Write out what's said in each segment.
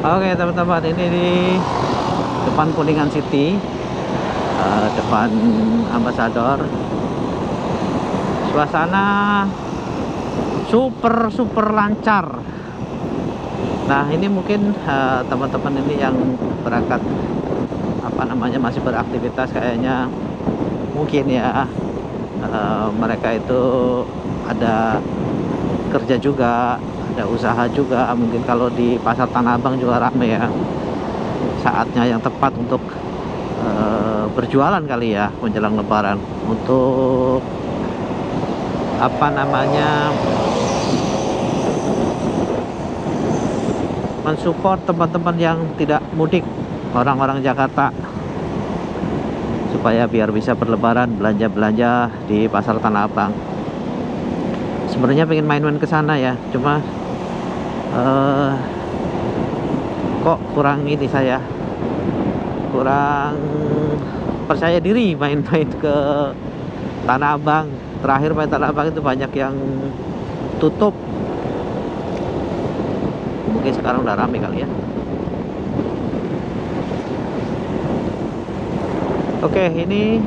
Oke teman-teman, ini di depan Kuningan City, depan Ambassador. Suasana super lancar. Nah ini mungkin teman-teman ini yang berangkat masih beraktivitas, kayaknya mungkin ya, mereka itu ada kerja juga, ada usaha juga. Mungkin kalau di pasar Tanah Abang juga rame ya, saatnya yang tepat untuk berjualan kali ya menjelang Lebaran, untuk mensupport teman-teman yang tidak mudik, orang-orang Jakarta, supaya biar bisa berlebaran, belanja-belanja di pasar Tanah Abang. Sebenarnya pengen main-main ke sana ya, cuma kok kurang ini, saya kurang percaya diri main-main ke Tanah Abang. Terakhir main Tanah Abang itu banyak yang tutup. Mungkin sekarang udah rame kali ya. Oke, ini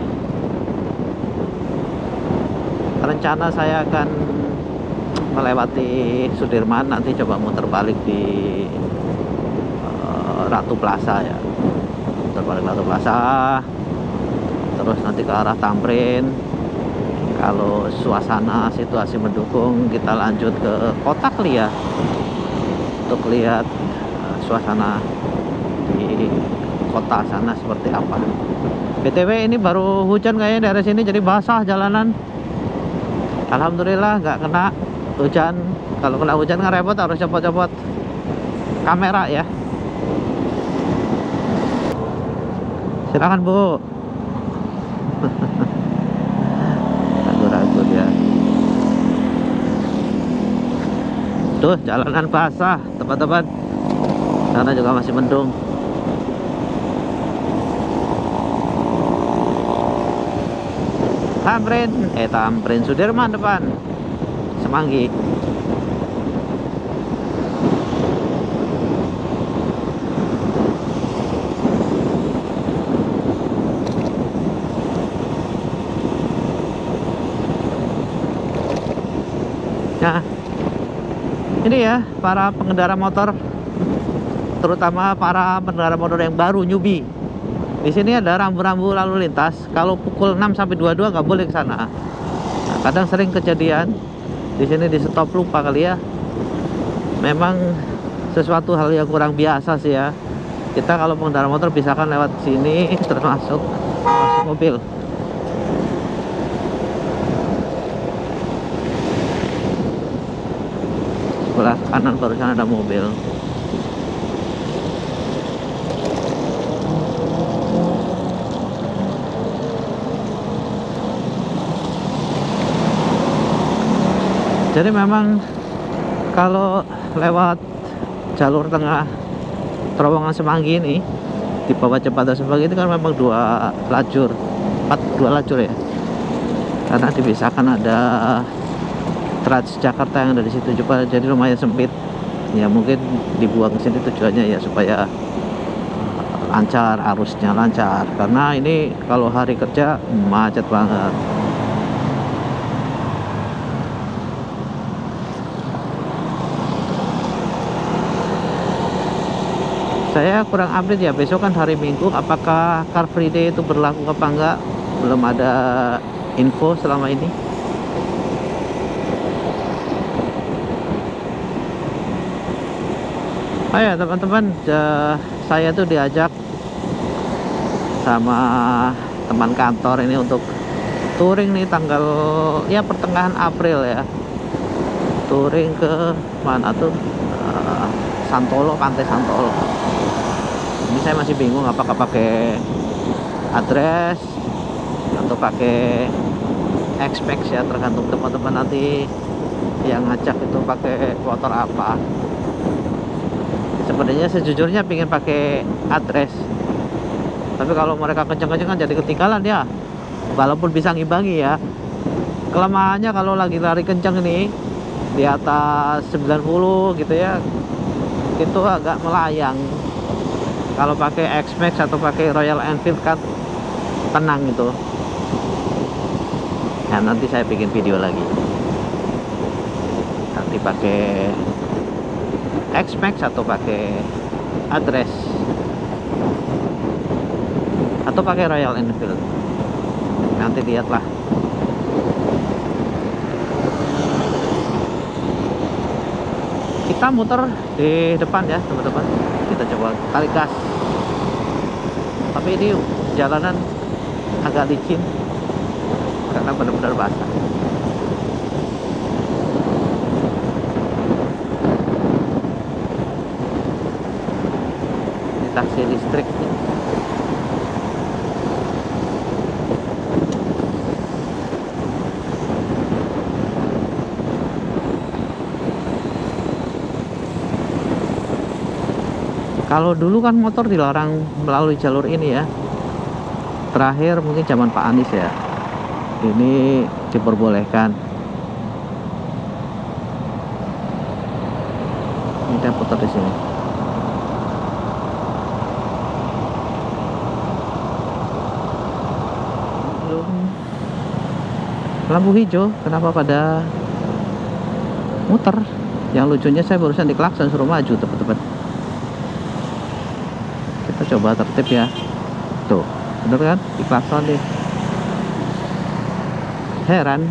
rencana saya akan melewati Sudirman, nanti coba muter balik di Ratu Plaza ya, muter balik Ratu Plaza, terus nanti ke arah Tamrin. Kalau suasana situasi mendukung, kita lanjut ke Kota Klia untuk lihat suasana di kota sana seperti apa. BTW ini baru hujan kayaknya daerah sini, jadi basah jalanan. Alhamdulillah nggak kena hujan. Kalau kena hujan kan repot, harus copot-copot kamera ya. Silakan Bu. Ragu-ragu dia. Tuh jalanan basah teman-teman, sana juga masih mendung. Tamrin Sudirman depan Semanggi. Nah ini ya, para pengendara motor, terutama para pengendara motor yang baru, newbie. Di sini ada rambu-rambu lalu lintas. Kalau pukul 6 sampai 22 nggak boleh ke sana. Nah, kadang sering kejadian di sini di stop lupa kali ya. Memang sesuatu hal yang kurang biasa sih ya. Kita kalau pengendara motor bisa kan lewat sini termasuk mobil. Sebelah kanan barusan ada mobil. Jadi memang kalau lewat jalur tengah terowongan Semanggi ini, di bawah jembatan Semanggi itu kan memang dua lajur ya, karena dipisahkan ada Transjakarta yang ada di situ juga, jadi lumayan sempit ya. Mungkin dibuang ke sini tujuannya ya supaya lancar, arusnya lancar, karena ini kalau hari kerja macet banget. Saya kurang update ya, besok kan hari Minggu, apakah Car Free Day itu berlaku apa enggak, belum ada info selama ini. Ayo teman-teman, saya tuh diajak sama teman kantor ini untuk touring nih tanggal ya pertengahan April ya. Touring ke mana tuh, Santolo, Pantai Santolo. Ini saya masih bingung apakah pakai address atau pakai Xpex ya, tergantung teman-teman nanti yang ngajak itu pakai motor apa. Sebenarnya sejujurnya pengen pakai address, tapi kalau mereka kenceng-kenceng kan jadi ketinggalan ya, walaupun bisa ngimbangi ya. Kelemahannya kalau lagi lari kenceng nih di atas 90 gitu ya, itu agak melayang. Kalau pakai X-Max atau pakai Royal Enfield kan tenang itu. Nah, nanti saya bikin video lagi. Nanti pakai X-Max atau pakai Address atau pakai Royal Enfield. Nanti lihatlah. Kita muter di depan ya teman-teman. Kita coba tarik gas. Tapi ini jalanan agak licin karena benar-benar basah. Ini taksi listrik. Kalau dulu kan motor dilarang melalui jalur ini ya. Terakhir mungkin zaman Pak Anies ya. Ini diperbolehkan. Ini kita putar di sini. Belum lampu hijau, kenapa pada muter? Yang lucunya saya barusan diklakson suruh maju teman-teman. Kita coba tertib ya. Tuh, bener kan? Diklakson nih. Heran.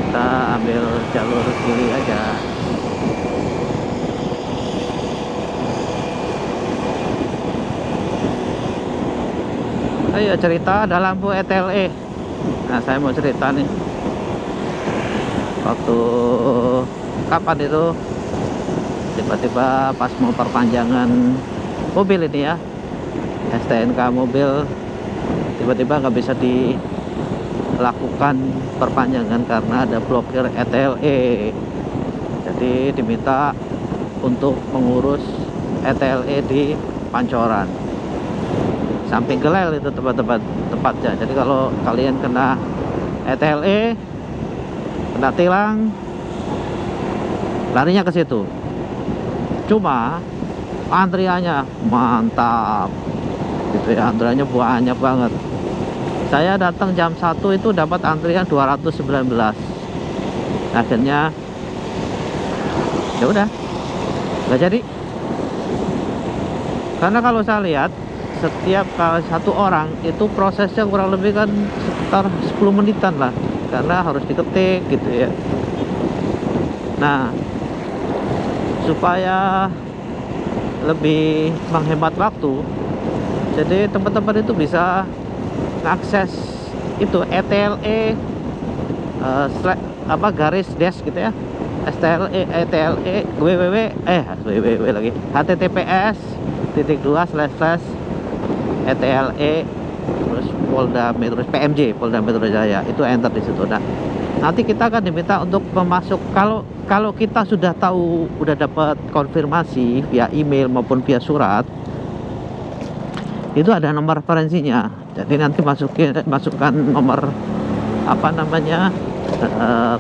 Kita ambil jalur kiri aja. Ayo cerita, ada lampu ETLE. Nah, saya mau cerita nih. Waktu kapan itu tiba-tiba pas mau perpanjangan mobil ini ya, STNK mobil, tiba-tiba nggak bisa dilakukan perpanjangan karena ada blokir ETLE. Jadi diminta untuk mengurus ETLE di Pancoran, samping Gelel itu tepatnya. Jadi kalau kalian kena ETLE, kena tilang, larinya ke situ. Cuma antriannya mantap gitu ya, antriannya banyak banget. Saya datang jam 1 itu dapat antrian 219. Akhirnya ya udah, nggak jadi. Karena kalau saya lihat setiap satu orang itu prosesnya kurang lebih kan sekitar 10 menitan lah, karena harus diketik gitu ya. Nah, supaya lebih menghemat waktu, jadi teman-teman itu bisa mengakses itu ETLE garis dash gitu ya, STLE ETLE www lagi https://etle terus Polda Metro Jaya, itu enter di situ. Nah, nanti kita akan diminta untuk memasuk, kalau kita sudah tahu, udah dapat konfirmasi via email maupun via surat, itu ada nomor referensinya. Jadi nanti masukkan nomor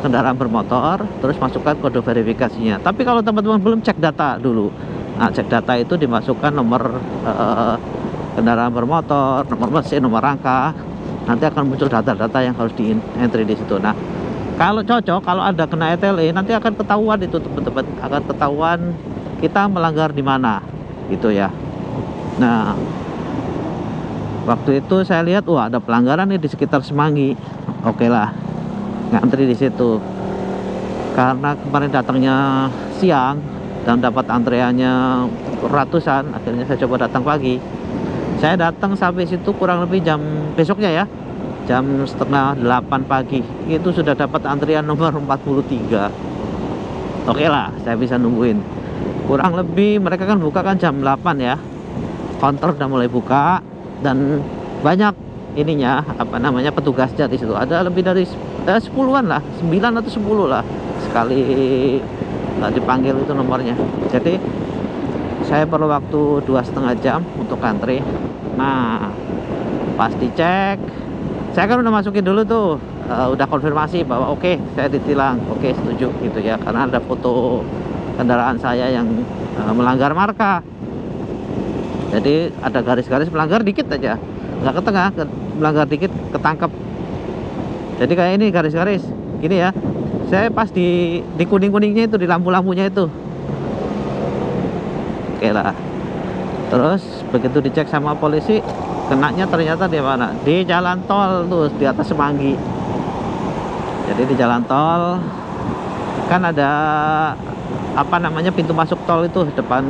kendaraan bermotor, terus masukkan kode verifikasinya. Tapi kalau teman-teman belum cek data dulu, nah cek data itu dimasukkan nomor kendaraan bermotor, nomor mesin, nomor rangka, nanti akan muncul data-data yang harus di entry di situ. Nah, kalau cocok, kalau ada kena ETLE, nanti akan ketahuan itu teman-teman, akan ketahuan kita melanggar di mana gitu ya. Nah, waktu itu saya lihat, wah ada pelanggaran nih di sekitar Semanggi. Oke lah, ngantri di situ. Karena kemarin datangnya siang dan dapat antreannya ratusan, akhirnya saya coba datang pagi. Saya datang sampai situ kurang lebih jam besoknya ya, jam setengah 8 pagi. Itu sudah dapat antrian nomor 43. Oke lah, saya bisa nungguin. Kurang lebih mereka kan buka kan jam 8 ya. Counter udah mulai buka dan banyak ininya petugasnya di situ. Ada lebih dari 10-an lah, 9 atau 10 lah sekali nggak dipanggil itu nomornya. Jadi saya perlu waktu 2,5 jam untuk antri. Nah, pas dicek, saya kan udah masukin dulu tuh, udah konfirmasi bahwa oke, saya ditilang, oke, setuju gitu ya, karena ada foto kendaraan saya yang melanggar marka. Jadi ada garis-garis melanggar dikit aja, nggak ke tengah, melanggar dikit ketangkep. Jadi kayak ini garis-garis gini ya, saya pas di kuning-kuningnya itu, di lampu-lampunya itu, oke lah. Terus begitu dicek sama polisi, kenanya ternyata di mana? Di jalan tol tuh, di atas Semanggi. Jadi di jalan tol kan ada apa namanya, pintu masuk tol itu depan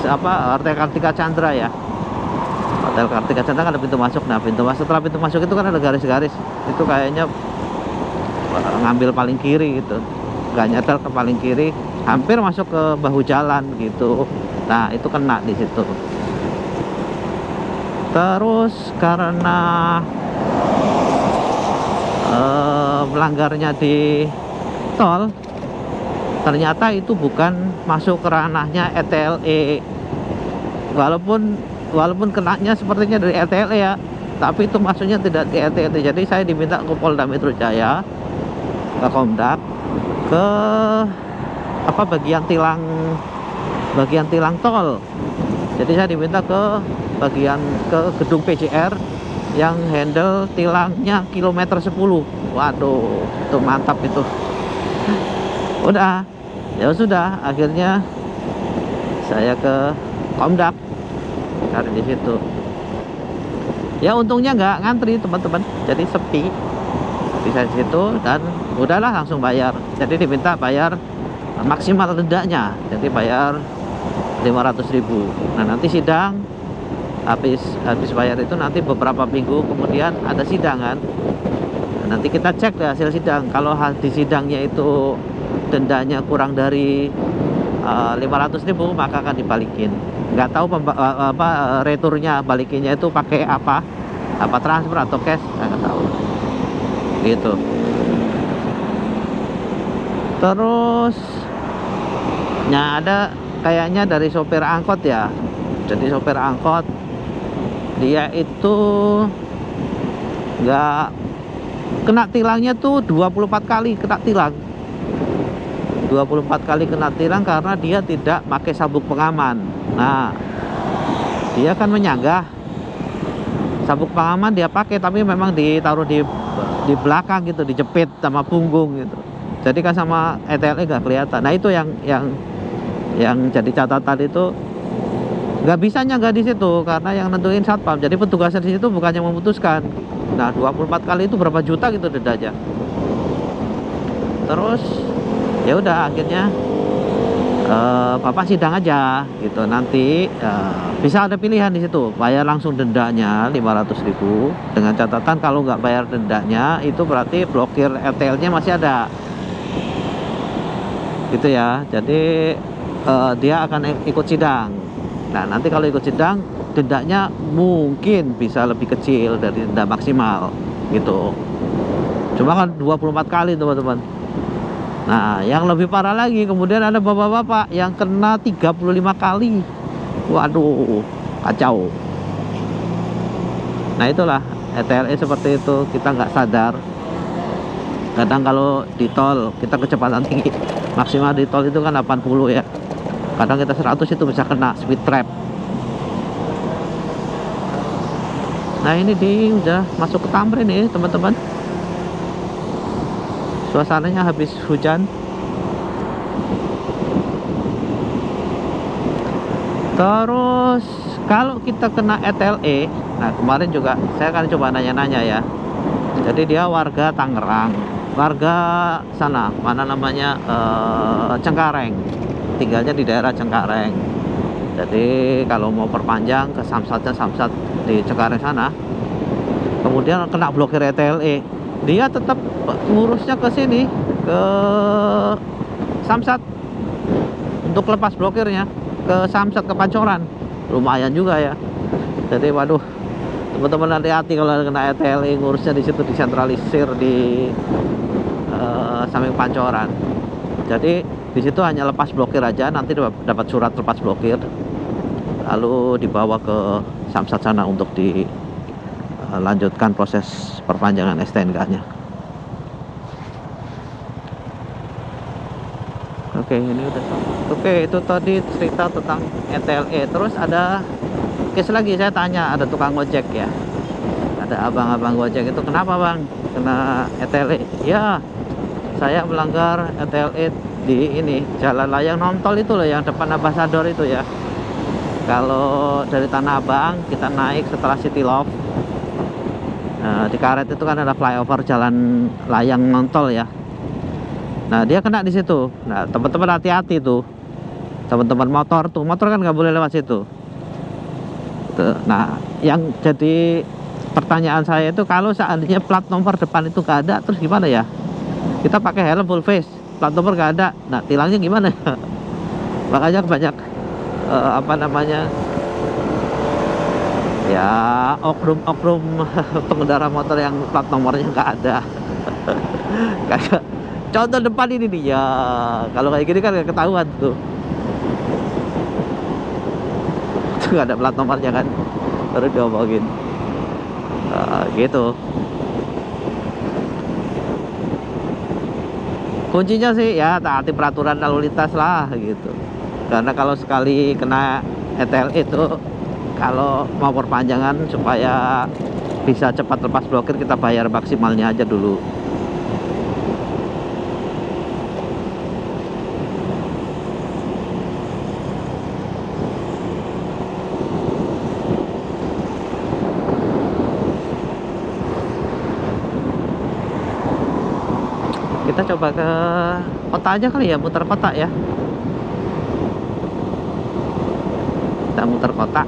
Hotel Kartika Chandra ya. Hotel Kartika Chandra kan ada pintu masuk. Nah, setelah pintu masuk itu kan ada garis-garis. Itu kayaknya ngambil paling kiri gitu, nggak nyadar ke paling kiri, hampir masuk ke bahu jalan gitu. Nah, itu kena di situ. Terus karena melanggarnya di tol, ternyata itu bukan masuk ke ranahnya ETLE. Walaupun kenanya sepertinya dari ETLE ya, tapi itu masuknya tidak di ETLE. Jadi saya diminta ke Polda Metro Jaya, ke Komdak, ke bagian tilang tol. Jadi saya diminta ke gedung PJR yang handle tilangnya kilometer 10. Waduh, itu mantap itu. Udah, ya sudah, akhirnya saya ke Komdak cari di situ. Ya untungnya nggak ngantri teman-teman, jadi sepi. Bisa di situ dan udahlah langsung bayar. Jadi diminta bayar maksimal dendanya, jadi bayar 500.000. Nah, nanti sidang, habis bayar itu nanti beberapa minggu kemudian ada sidang kan. Nah, nanti kita cek deh hasil sidang. Kalau di sidangnya itu dendanya kurang dari 500.000, maka akan dibalikin. Nggak tahu returnya, balikinnya itu pakai apa transfer atau cash, nggak tahu gitu. Terus ada kayaknya dari sopir angkot ya. Jadi sopir angkot dia itu nggak kena tilangnya tuh 24 kali kena tilang. 24 kali kena tilang karena dia tidak pakai sabuk pengaman. Nah, dia kan menyanggah. Sabuk pengaman dia pakai, tapi memang ditaruh di belakang gitu, dijepit sama punggung gitu. Jadi kan sama ETLE nggak kelihatan. Nah, itu yang jadi catatan itu, nggak bisa nyanggah di situ karena yang nentuin satpam. Jadi petugasnya di situ bukannya memutuskan. Nah, 24 kali itu berapa juta gitu dendanya. Terus ya udah, akhirnya Bapak sidang aja gitu. Nanti bisa ada pilihan di situ, bayar langsung dendanya 500.000, dengan catatan kalau nggak bayar dendanya itu berarti blokir RTL-nya masih ada gitu ya. Jadi dia akan ikut sidang. Nah, nanti kalau ikut sidang dendanya mungkin bisa lebih kecil dari denda maksimal gitu. Cuma kan 24 kali teman-teman. Nah, yang lebih parah lagi, kemudian ada bapak-bapak yang kena 35 kali. Waduh, kacau. Nah, itulah ETLE seperti itu, kita nggak sadar. Kadang kalau di tol kita kecepatan tinggi, maksimal di tol itu kan 80 ya. Kadang kita 100 itu bisa kena speed trap. Nah, ini udah masuk ke Tamrin nih teman-teman. Suasananya habis hujan. Terus kalau kita kena ETLE, nah kemarin juga saya kan coba nanya-nanya ya. Jadi dia warga Tangerang, warga sana, mana namanya, Cengkareng, tinggalnya di daerah Cengkareng. Jadi kalau mau perpanjang ke Samsat di Cengkareng sana, kemudian kena blokir ETLE, dia tetap ngurusnya ke sini, ke Samsat, untuk lepas blokirnya ke Samsat, ke Pancoran. Lumayan juga ya. Jadi waduh, teman-teman hati-hati kalau kena ETLE, ngurusnya di situ disentralisir di samping Pancoran. Jadi di situ hanya lepas blokir aja, nanti dapat surat lepas blokir, lalu dibawa ke Samsat sana untuk dilanjutkan proses perpanjangan STNK-nya. Oke, ini udah. Oke, itu tadi cerita tentang ETLE. Terus ada case lagi, saya tanya, ada tukang ojek ya, ada abang-abang ojek itu, kenapa bang kena ETLE? Ya, saya melanggar ETLE di ini jalan layang nontol itu loh, yang depan Ambasador itu ya. Kalau dari Tanah Abang kita naik setelah City Love, di karet itu kan ada flyover jalan layang nontol ya. Nah dia kena di situ. Nah teman-teman hati-hati tuh, teman-teman motor kan nggak boleh lewat situ. Nah yang jadi pertanyaan saya itu, kalau seandainya plat nomor depan itu nggak ada, terus gimana ya? Kita pakai helm full face, plat nomor nggak ada, nah tilangnya gimana? Makanya banyak apa namanya ya, oknum pengendara motor yang plat nomornya nggak ada. Kayak contoh depan ini nih ya, kalau kayak gini kan nggak ketahuan tuh, itu nggak ada plat nomornya kan, baru diomongin gitu. Kuncinya sih ya taati peraturan lalu lintas lah gitu. Karena kalau sekali kena ETL itu, kalau mau perpanjangan supaya bisa cepat lepas blokir, kita bayar maksimalnya aja dulu. Kita coba ke kota aja kali ya, muter kota ya. Kita muter kota.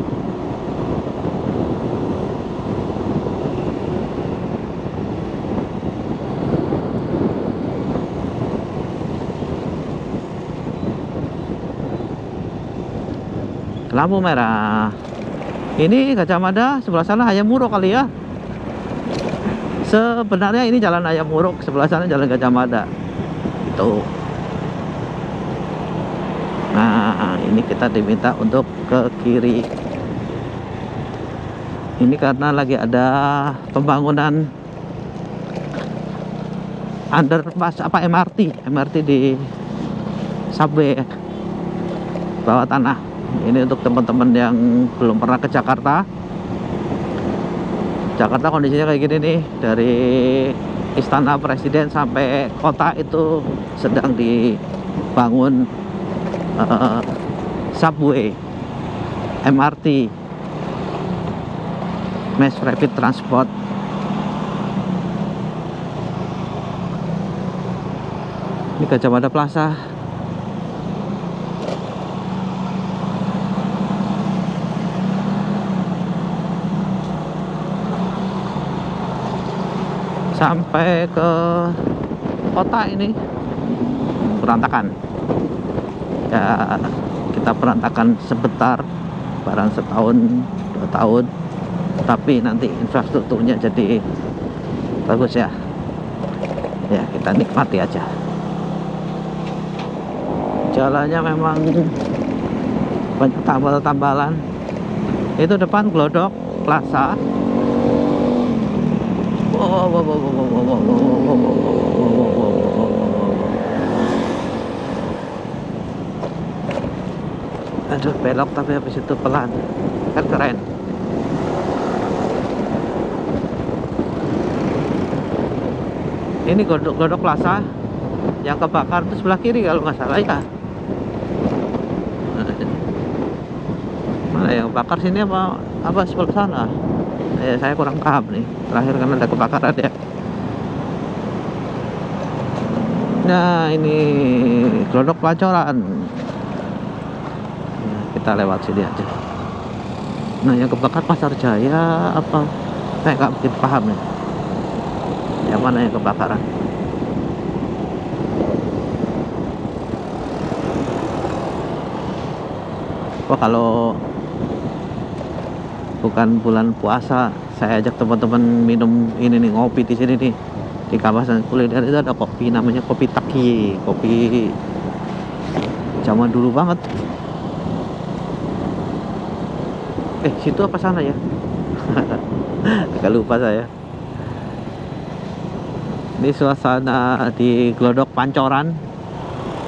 Lampu merah. Ini Gajah Mada, sebelah sana Hayam Wuruk kali ya. Sebenarnya ini jalan Hayam Wuruk, sebelah sana jalan Gajah Mada. Itu. Nah, ini kita diminta untuk ke kiri. Ini karena lagi ada pembangunan underpass apa MRT di subway bawah tanah. Ini untuk teman-teman yang belum pernah ke Jakarta. Jakarta kondisinya kayak gini nih, dari Istana Presiden sampai kota itu sedang dibangun subway, MRT, mass rapid transport. Ini Gajah Mada Plaza. Sampai ke kota ini berantakan ya, kita berantakan sebentar, barang setahun 2 tahun, tapi nanti infrastrukturnya jadi bagus ya. Ya kita nikmati aja. Jalannya memang banyak tambal-tambalan. Itu depan Glodok Plaza. Aduh, belok tapi habis itu pelan, kan keren. Ini Glodok Plaza yang kebakar itu sebelah kiri kalau nggak salah ya. Mana yang bakar, sini apa sebelah sana? Saya kurang paham nih, terakhir kan ada kebakaran ya. Nah ini Glodok Pancoran. Nah, kita lewat sini aja. Nah yang kebakar Pasar Jaya apa? Saya nggak mungkin paham nih, yang mana yang kebakaran. Wah, kalau bukan bulan puasa, saya ajak teman-teman minum ini nih, ngopi di sini nih, di kawasan kuliner itu ada kopi namanya kopi Taki, kopi zaman dulu banget. Situ apa sana ya? Agak lupa saya. Ini suasana di Glodok Pancoran.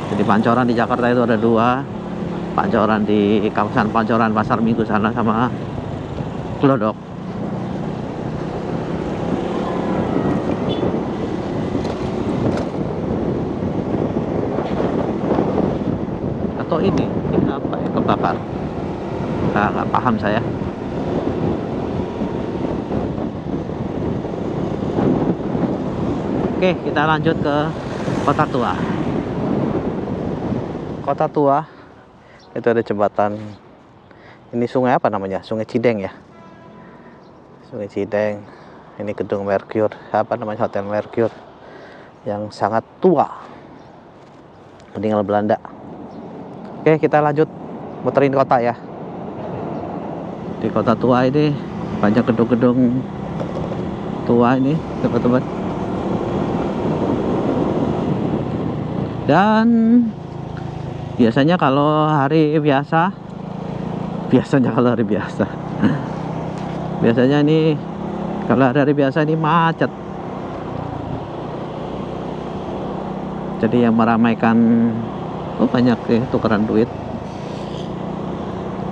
Jadi Pancoran di Jakarta itu ada dua. Pancoran di kawasan Pancoran Pasar Minggu sana, sama Glodok. Atau ini apa ya, kebakar? Nggak paham saya. Oke, kita lanjut ke Kota Tua. Kota Tua itu ada jembatan. Ini sungai apa namanya? Sungai Cideng ya. Sungai Cideng. Ini gedung Mercure, apa namanya, Hotel Mercure, yang sangat tua, peninggalan Belanda. Oke, kita lanjut muterin kota ya. Di Kota Tua ini banyak gedung-gedung tua ini, teman-teman. Dan biasanya kalau hari biasa, biasanya ini kalau hari biasa ini macet. Jadi yang meramaikan, banyak ya tukeran duit.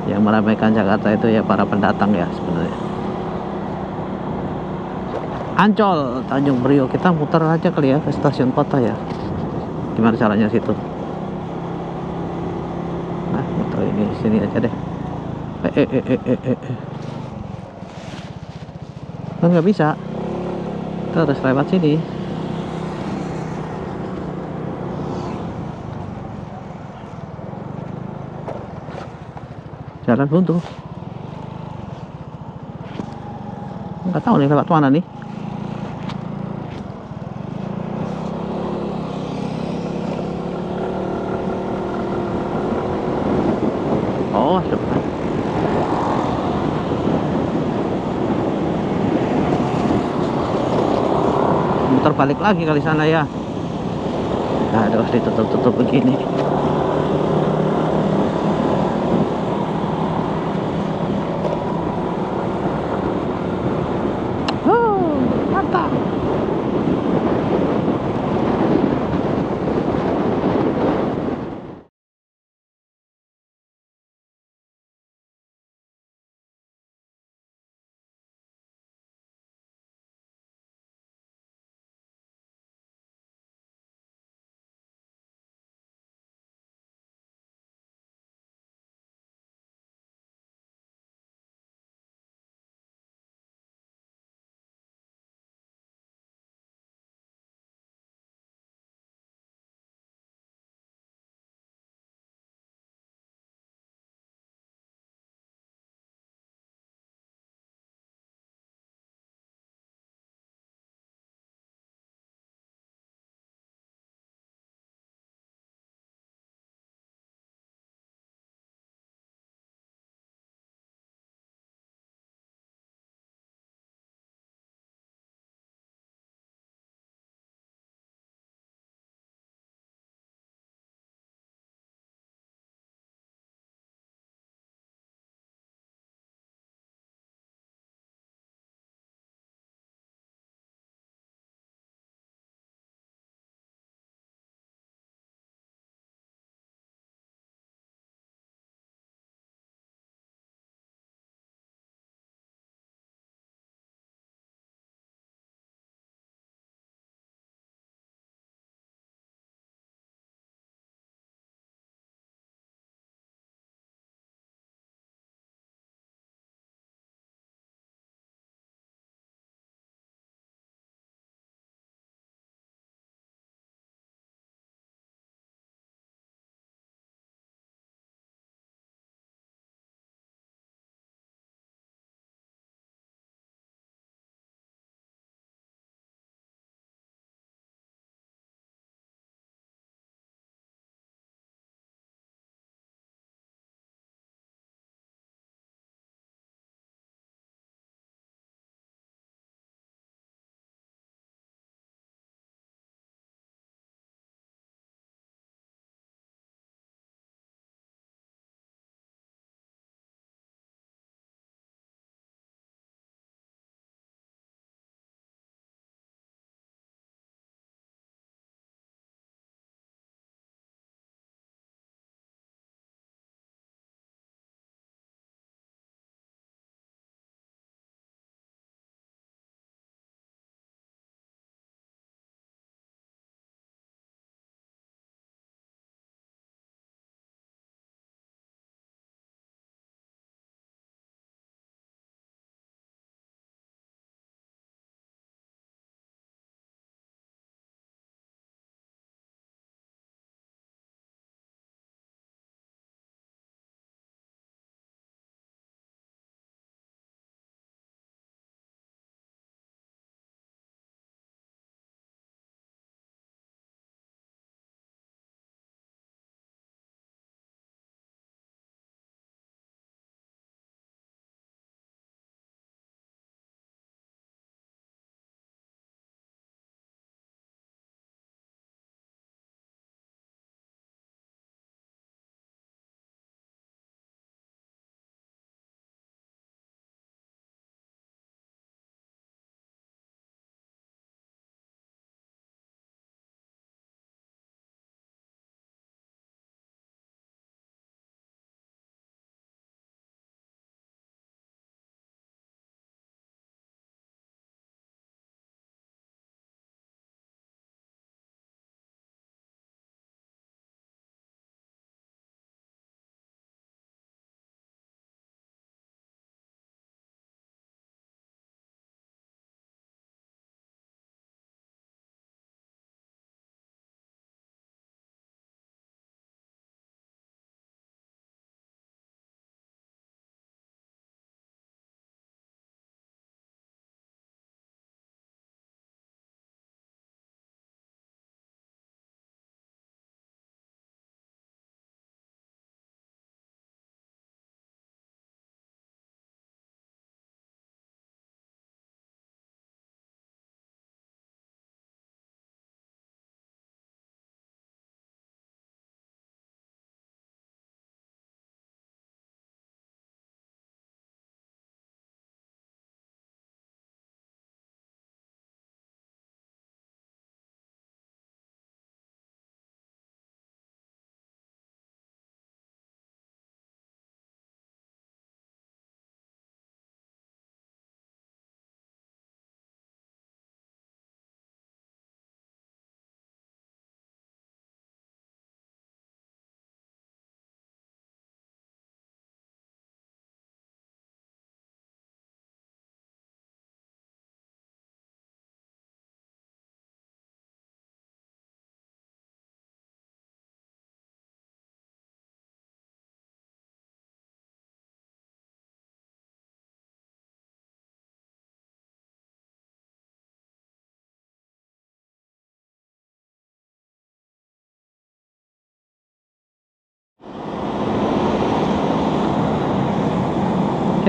Yang meramaikan Jakarta itu ya para pendatang ya sebenarnya. Ancol, Tanjung Priok, kita muter aja kali ya ke stasiun kota ya. Gimana caranya situ? Nah, muter ini sini aja deh. Nggak bisa. Kita harus lewat sini. Jalan buntu. Nggak tahu nih lewat mana nih. Oh, depan. Muter balik lagi kali sana ya. Aduh, ditutup-tutup begini.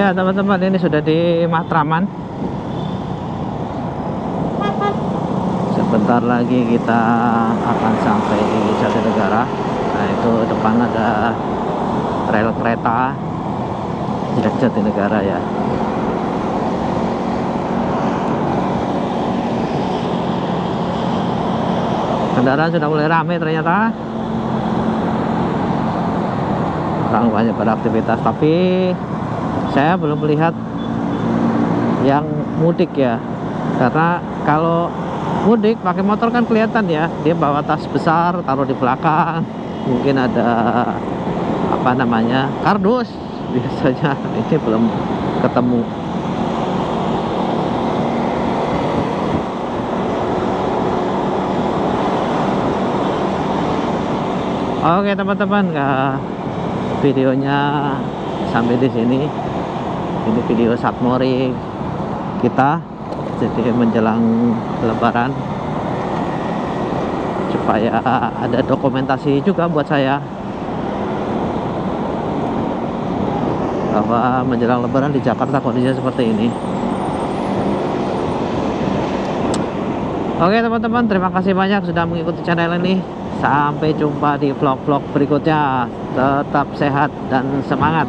Ya teman-teman, ini sudah di Matraman. Sebentar lagi kita akan sampai di Jatinegara. Nah itu depan ada rel kereta Jatinegara ya. Kendaraan sudah mulai ramai ternyata. Orang banyak beraktivitas, tapi saya belum melihat yang mudik ya. Karena kalau mudik pakai motor kan kelihatan ya, dia bawa tas besar taruh di belakang, mungkin ada apa namanya kardus biasanya. Ini belum ketemu. Oke teman-teman, videonya sampai di sini. Ini video Satmori kita, jadi menjelang Lebaran, supaya ada dokumentasi juga buat saya bahwa menjelang Lebaran di Jakarta kondisinya seperti ini. Oke teman-teman, terima kasih banyak sudah mengikuti channel ini. Sampai jumpa di vlog-vlog berikutnya. Tetap sehat dan semangat.